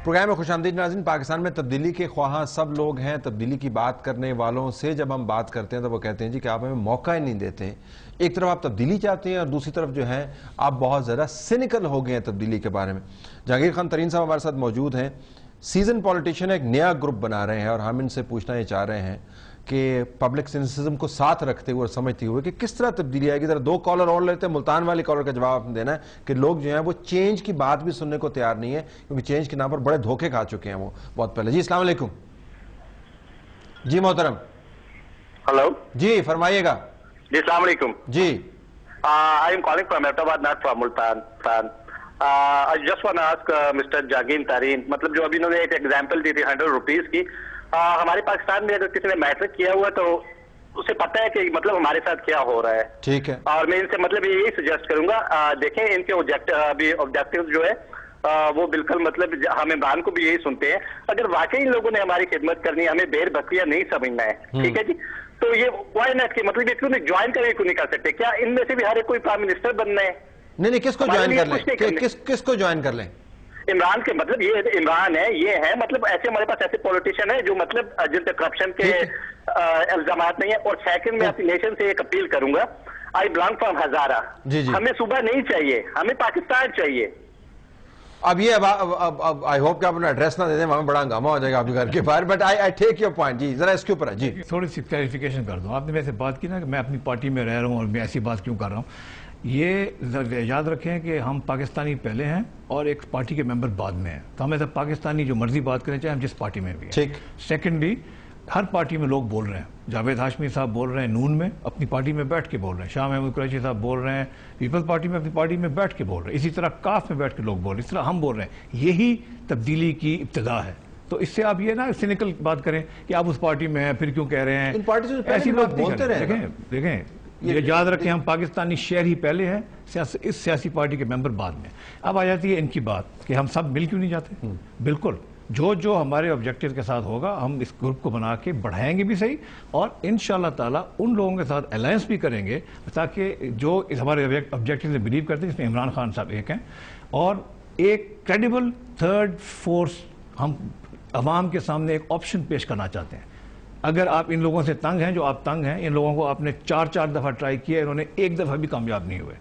Programme में खुशामदीद नाज़रीन। पाकिस्तान में तब्दीली के ख्वाह सब लोग हैं। तब्दीली की बात करने वालों से जब हम बात करते हैं तो वो कहते हैं जी कि आप हमें मौका ही नहीं देते। एक तरफ आप तब्दीली चाहते हैं और दूसरी तरफ जो है आप बहुत ज़्यादा सिनिकल हो गए हैं तब्दीली के बारे में। जहांगीर खान तरीन साहब हमारे साथ मौजूद हैं। सीजन पॉलिटिशियन एक नया ग्रुप बना रहे हैं और हम इनसे पूछना ये चाह रहे हैं कि पब्लिक सिनिसिज्म को साथ रखते हुए और समझते हुए कि किस तरह तब्दीली आएगी। जरा दो कॉलर और लेते हैं। मुल्तान वाले कॉलर का जवाब आपने देना है कि लोग जो हैं वो चेंज की बात भी सुनने को तैयार नहीं है, क्योंकि चेंज के नाम पर बड़े धोखे खा चुके हैं वो बहुत पहले। जी अस्सलाम वालेकुम। जी मोहतरम। हेलो जी फरमाइएगा। जी अस्सलाम वालेकुम। जी I am calling from Ahmedabad, not from Multan. I just want to ask mister Jahangir Tareen, मतलब जो अभी इन्होंने एक एग्जांपल दी थी 100 रुपीज की, हमारे पाकिस्तान में अगर किसी ने मैट्रिक किया हुआ तो उसे पता है कि मतलब हमारे साथ क्या हो रहा है। ठीक है। और मैं इनसे मतलब यही सजेस्ट करूंगा, देखें इनके ऑब्जेक्टिव जो है वो बिल्कुल मतलब हम इमरान को भी यही सुनते हैं। अगर वाकई इन लोगों ने हमारी खिदमत करनी है, हमें बेर बकरिया नहीं समझना है, ठीक है जी, तो ये वाई नॉट की मतलब इसको ज्वाइन करके क्यों नहीं कर सकते? क्या इनमें से भी हर एक कोई प्राइम मिनिस्टर बनना है? नहीं, किसको ज्वाइन कर लें? किसको ज्वाइन कर लें? इमरान के मतलब ये इमरान है, ये है मतलब ऐसे हमारे पास ऐसे पॉलिटिशियन है जो मतलब जिन पे करप्शन के इल्जाम नहीं है। और सेकंड में अपनी नेशन से एक अपील करूंगा, आई बिलोंग फ्रॉम हजारा। हमें सुबह नहीं चाहिए, हमें पाकिस्तान चाहिए। अब ये अब आई होप कि आप अपना एड्रेस ना दे दें, वहां बड़ा हंगामा हो जाएगा आपके घर के बाहर। But I take your point. जी जरा इसके ऊपर जी थोड़ी सी क्लैरिफिकेशन कर दूं। आपने वैसे बात की ना कि मैं अपनी पार्टी में रह रहा हूं और मैं ऐसी बात क्यों कर रहा हूं। ये याद रखें कि हम पाकिस्तानी पहले हैं और एक पार्टी के मेंबर बाद में हैं, तो हम ऐसा पाकिस्तानी जो मर्जी बात करें चाहे हम जिस पार्टी में भी हैं। ठीक। सेकेंडली, हर पार्टी में लोग बोल रहे हैं। जावेद हाशमी साहब बोल रहे हैं नून में, अपनी पार्टी में बैठ के बोल रहे हैं। शाह महमूद कुरैशी साहब बोल रहे हैं पीपल्स पार्टी में, अपनी पार्टी में बैठ के बोल रहे हैं। इसी तरह काफ में बैठ के लोग बोल रहे हैं, इस तरह हम बोल रहे हैं। यही तब्दीली की इब्तिदा है। तो इससे आप ये ना सिनिकल बात करें कि आप उस पार्टी में हैं फिर क्यों कह रहे हैं, इन पार्टी से ऐसी बात बोलते रहे। देखें ये याद रखें, हम पाकिस्तानी शहरी पहले हैं, इस सियासी पार्टी के मेंबर बाद में। अब आ जाती है इनकी बात कि हम सब मिल क्यों नहीं जाते। बिल्कुल, जो हमारे ऑब्जेक्टिव के साथ होगा हम इस ग्रुप को बना के बढ़ाएंगे भी सही, और इंशाल्लाह ताला उन लोगों के साथ अलायंस भी करेंगे ताकि जो इस हमारे ऑब्जेक्टिव से बिलीव करते हैं, जिसमें इमरान खान साहब एक हैं, और एक क्रेडिबल थर्ड फोर्स हम अवाम के सामने एक ऑप्शन पेश करना चाहते हैं। अगर आप इन लोगों से तंग हैं, जो आप तंग हैं, इन लोगों को आपने 4 दफ़ा ट्राई किया, इन्होंने एक दफ़ा भी कामयाब नहीं हुए।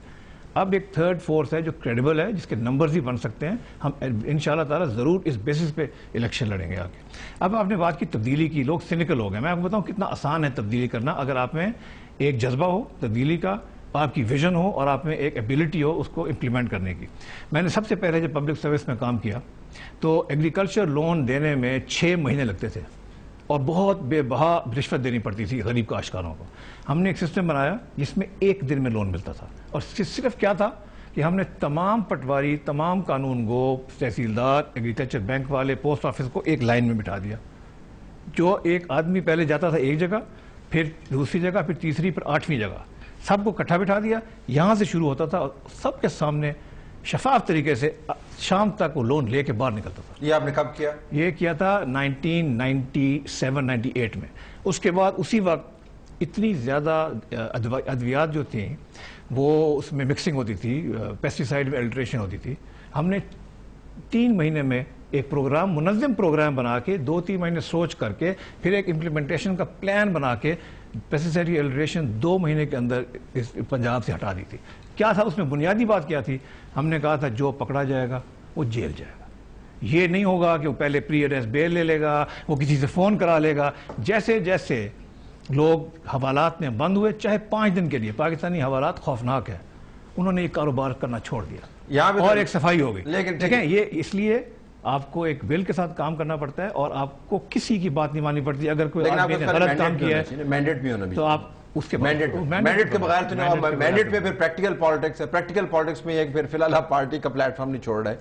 अब एक थर्ड फोर्स है जो क्रेडिबल है, जिसके नंबर्स ही बन सकते हैं। हम इंशाल्लाह ताला ज़रूर इस बेसिस पे इलेक्शन लड़ेंगे आगे। अब आपने बात की तब्दीली की, लोग सिनिकल हो गए। मैं आपको बताऊं कितना आसान है तब्दीली करना, अगर आप में एक जज्बा हो तब्दीली का, आपकी विजन हो और आप में एक एबिलिटी हो उसको इम्प्लीमेंट करने की। मैंने सबसे पहले जब पब्लिक सर्विस में काम किया तो एग्रीकल्चर लोन देने में 6 महीने लगते थे और बहुत बेबहा रिश्वत देनी पड़ती थी गरीब काश्तकारों को। हमने एक सिस्टम बनाया जिसमें 1 दिन में लोन मिलता था, और सिर्फ क्या था कि हमने तमाम पटवारी, तमाम कानून गो, तहसीलदार, एग्रीकल्चर बैंक वाले, पोस्ट ऑफिस को एक लाइन में बिठा दिया। जो एक आदमी पहले जाता था एक जगह, फिर दूसरी जगह, फिर तीसरी, फिर 8वीं जगह, सबको इकट्ठा बिठा दिया। यहाँ से शुरू होता था और सबके सामने शफाफ तरीके से शाम तक वो लोन लेके बाहर निकलता था। ये आपने कब किया? ये किया था 1997-98 में। उसके बाद उसी वक्त इतनी ज़्यादा अद्वियात जो थी वो उसमें मिक्सिंग होती थी, पेस्टिसाइड में एल्ट्रेशन होती थी। हमने 3 महीने में एक प्रोग्राम, मुनज़्ज़म प्रोग्राम बना के 2-3 महीने सोच करके फिर एक इम्प्लीमेंटेशन का प्लान बना के पेस्टिसाइड की एल्ट्रेशन 2 महीने के अंदर इस पंजाब से हटा दी थी। क्या था उसमें बुनियादी बात क्या थी? हमने कहा था जो पकड़ा जाएगा वो जेल जाएगा। ये नहीं होगा कि वो पहले प्री अरेस्ट बेल ले लेगा, वो किसी से फ़ोन करा लेगा। जैसे जैसे लोग हवालात में बंद हुए, चाहे 5 दिन के लिए, पाकिस्तानी हवालात खौफनाक है, उन्होंने ये कारोबार करना छोड़ दिया और एक सफाई हो गई। लेकिन देखें, ये इसलिए आपको एक विल के साथ काम करना पड़ता है और आपको किसी की बात नहीं माननी पड़ती। अगर कोई आदमी ने गलत काम किया है, मैंडेट भी होना भी, तो आप उसके मैंडेट के बगैर तो नहीं। मैंडेट पे फिर प्रैक्टिकल पॉलिटिक्स है। प्रैक्टिकल पॉलिटिक्स में एक फिर फिलहाल आप पार्टी का प्लेटफॉर्म नहीं छोड़ रहे।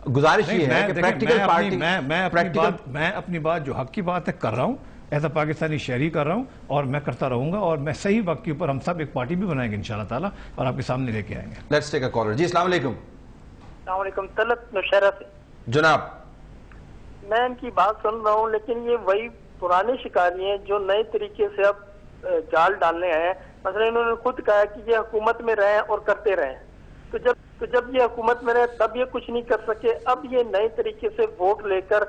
गुजारिश ये है कि प्रैक्टिकल पार्टी, मैं अपनी बात जो हक की बात है कर रहा हूँ, ऐसा पाकिस्तानी शहरी कर रहा हूँ और मैं करता रहूंगा, और मैं सही वक्त के ऊपर हम सब एक पार्टी भी बनाएंगे इंशाल्लाह ताला और आपके सामने लेके आएंगे। Let's take a caller. जी अस्सलाम वालेकुम। अस्सलाम वालेकुम। तलत नौशहरा से जनाब। मैं इनकी बात सुन रहा हूँ, लेकिन ये वही पुराने शिकारी हैं जो नए तरीके से अब जाल डालने आए हैं। मतलब इन्होंने खुद कहा है कि ये हुकूमत में रहें और करते रहें, तो जब तो जब ये हुकूमत में रहे तब ये कुछ नहीं कर सके, अब ये नए तरीके से वोट लेकर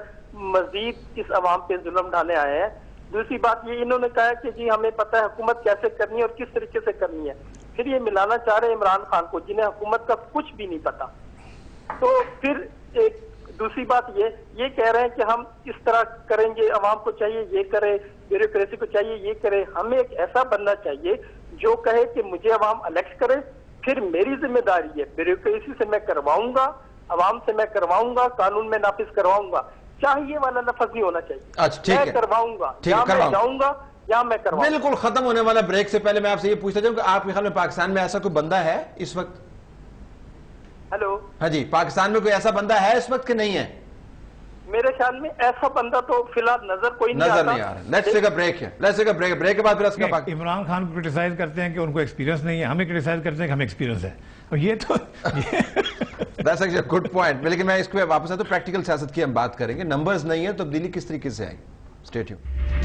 मजीद इस अवाम पे जुल्म ढाने आए हैं। दूसरी बात ये इन्होंने कहा कि जी हमें पता है हुकूमत कैसे करनी है और किस तरीके से करनी है, फिर ये मिलाना चाह रहे हैं इमरान खान को जिन्हें हुकूमत का कुछ भी नहीं पता। तो फिर एक दूसरी बात ये कह रहे हैं कि हम इस तरह करेंगे, अवाम को चाहिए ये करे, ब्यूरोक्रेसी को चाहिए ये करे। हमें एक ऐसा बनना चाहिए जो कहे कि मुझे अवाम इलेक्ट करे, फिर मेरी जिम्मेदारी है, ब्यूरोक्रेसी से मैं करवाऊंगा, अवाम से मैं करवाऊंगा, कानून में नाफिज करवाऊंगा। चाहिए वाला लफ्ज नहीं होना चाहिए। अच्छा ठीक है, मैं करवाऊंगा, ठीक है, मैं जाऊंगा या मैं करवाऊंगा। बिल्कुल खत्म होने वाला ब्रेक से पहले मैं आपसे ये पूछता चाहूँ कि आपके ख्याल में पाकिस्तान में ऐसा कोई बंदा है इस वक्त? हेलो, हाँ जी, पाकिस्तान में कोई ऐसा बंदा है इस वक्त कि नहीं है? मेरे ख्याल में ऐसा बंदा तो फिलहाल नजर कोई नहीं नजर नहीं आ रहा। लेट्स टेक अ ब्रेक है, let's take a break. Break के बाद फिर उसका इमरान खान को क्रिटिसाइज करते हैं कि उनको एक्सपीरियंस नहीं है, हमें क्रिटिसाइज करते हैं कि हमें एक्सपीरियंस है, और ये तो दैट्स एक्चुअली गुड पॉइंट। लेकिन मैं इस पे वापस आता हूं, प्रैक्टिकल सियासत की हम बात करेंगे। नंबर्स नहीं है, तब्दीली किस तरीके से आई? Stay tuned.